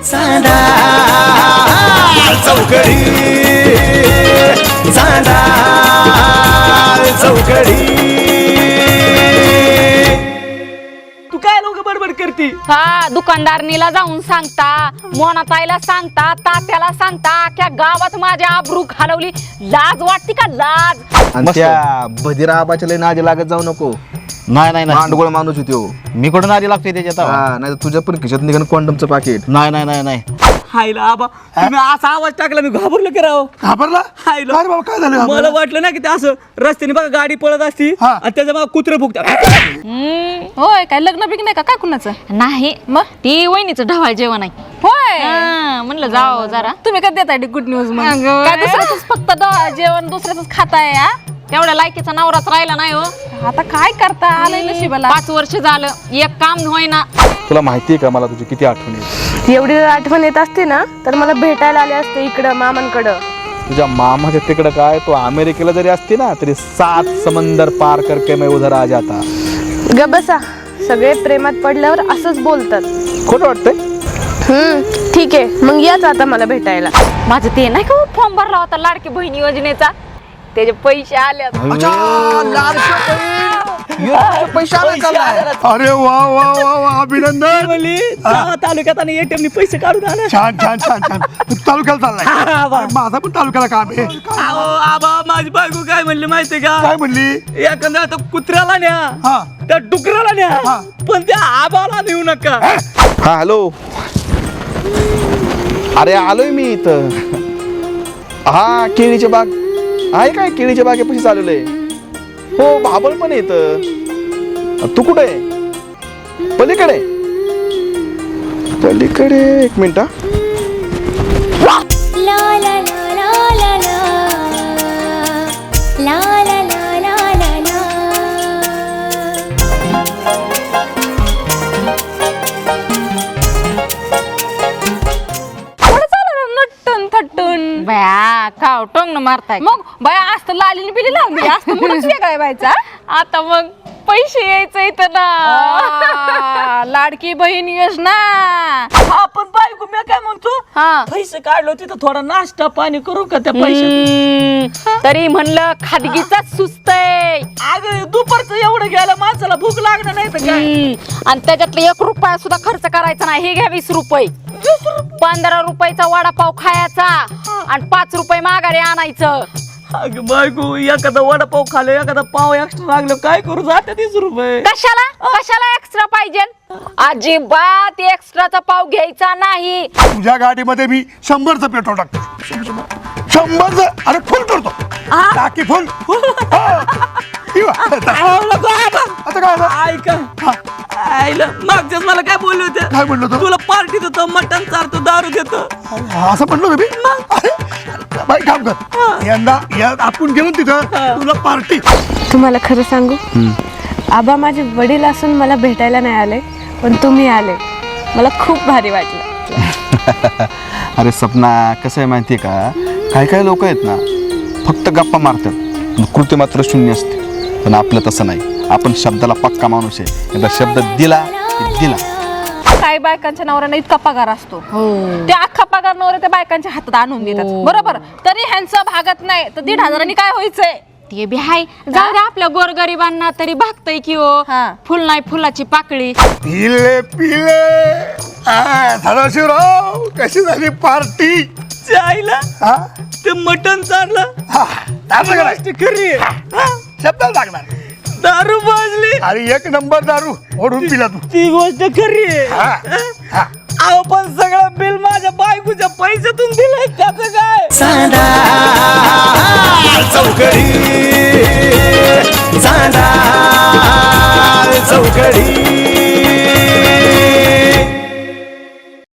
चांदा चौकडी चांदा चौकडी. तू काय लोक बडबड करती? हा दुकानदारणीला जाऊन सांगता, मोनाताईला सांगता, तात्याला सांगता, अख्ख्या गावात माझ्या आबरू घालवली. लाज वाटते का लाज? आणि त्या बधिरा आबाच्या लय नादी लागत जाऊ नको. नाही नाही नाही मांडगोळ माणूस होतो. मी कुठं नादी लागतोय त्याच्यात? नाही तुझ्या पण खिशात निघणं कॉन्डमचं पाकिट. नाही नाही नाही नाही. हायला आबा तुम्ही असा आवाज टाकला मी घाबरलो की राव. घाबरला? हायला अरे बाबा काय झालं? मला वाटलं ना की ते असं रस्त्याने बघा गाडी पळत असती हा. आणि त्याच्या मग कुत्रे फुकतात. होय काय लग्न बिग्न नाही का काय कुणाचं? नाही मग ती वहिनीचं ढवाळ जेवण आहे. होय म्हणलं जाओ जरा. तुम्ही काय देताय गुड न्यूज? काय दुसऱ्याच फक्त जेवण दुसऱ्याच खाताय? तेवढ्या लायकीचा नवराच राहिला नाही हो. आता काय करता आलंय नशिबाला. 5 वर्ष झालं एक काम होईना. तुला माहितीये का मला तुझी किती आठवण येते? एवढी आठवण येत असते ना तर मला भेटायला आले असते इकडं मामांकडं. तुझ्या मामाच्या तिकडं काय, तू अमेरिकेला जरी असते ना तरी 7 समंदर पार करके मैं उधर आ जाता. ग बसा, सगळे प्रेमात पडल्यावर असंच बोलतात. खोटं वाटतंय? ठीक आहे मग याच आता मला भेटायला. माझं ते नाही का फॉर्म भरला होता लाडकी बहीण योजनेचा, त्याचे पैसे आले. पैसे अरे वा वा वा वा अभिनंदन. म्हणली गावात तालुक्यात आणि ATM नी पैसे काढून आले. छान छान छान छान. तू तालुक्याला चाललाय? अरे माझा पण तालुक्याला काम आहे. अहो आबा माझी बायको काय म्हणली माहितीये का? काय म्हणली? एखाद्या तर कुत्र्याला न्या, हा त्या डुकराला न्या, पण त्या आबाला नेऊ नका. हा हॅलो. अरे आलोय मी इथं. हा केळीचे बाग आहे काय? केळीच्या बागेपाशी चाललेलं आहे. हो बाबळ पण येत. तू कुठे आहे? पलीकडे? पलीकडे एक मिनिट. बया काव टोंग मारताय मग बया असत लालीने बिली लागली असत म्हणून वेगळा व्हायचा. आता मग पैसे यायचं इथं ना. लाडकी बहीण योजना. हा पण बायको मी काय म्हणतो, हा पैसे काढलो तिथं थोडा नाश्ता पाणी करू का त्या पैसे? तरी म्हणलं खादगीचाच सुस्त आहे. अगं दुपारचं एवढं गेलं माणसाला भूक लागणार नाही तर काय. आणि त्याच्यातलं 1 रुपया सुद्धा खर्च करायचा नाही. हे घ्या 20 रुपये. 15 रुपयाचा वडापाव खायचा आणि 5 रुपये माघारी आणायचं. अगं बायको एखादा वडापाव खाल्लं, एखादा पाव एक्स्ट्रा लागलं काय करू? जाते 30 रुपये. कशाला कशाला एक्स्ट्रा पाहिजे? अजिबात एक्स्ट्राचा पाव घ्यायचा नाही. तुझ्या गाडीमध्ये मी 100चं पेट्रोल टाकतो. 100चं. अरे फुल करतो. टाकी फुल. आता काय झालं? ऐका आईला मागच्याच मला काय बोलले होते? काय म्हणलं होतं? तुला पार्टी देतो, मटण चारतो, दारू देतो. असं म्हणलं होतं मी? बाई काम कर, यंदा आपण गेलो तिथं तुला पार्टी. तुम्हाला खरं सांगू, आबा माझे वडील असून मला भेटायला नाही आले, पण तुम्ही आले. मला खूप भारी वाटलं. अरे सपना कसं आहे माहितीये का, काही काही लोक आहेत ना फक्त गप्पा मारतात, कृती मात्र शून्य असते. पण आपलं तसं नाही. आपण शब्दाला पक्का माणूस आहे. एकदा शब्द दिला की दिला. काही बायकांच्या नवऱ्याला इतका पगार असतो, ते अख्खा पगार नवरे त्या बायकांच्या हातात आणून देतात. बरोबर. तरी ह्यांचं भागत नाही तर 1,500 काय व्हायचंय? ते बी हाय. जाऊ दे आपल्या गोरगरिबांना तरी भागतय की हो. फुल नाही फुलाची पाकळी. पिले पिले सदाशिवराव, कशी झाली पार्टी? आईला ते मटण चारलं, खरी शब्दाला लागणार. दारू बाजली. अरे 1 नंबर दारू ओढून पिला तू. ती गोष्ट खरी आहे. अहो पण सगळं बिल माझ्या बायकोच्या पैशातून दिलंय. त्याचं काय? चांदा चौकडी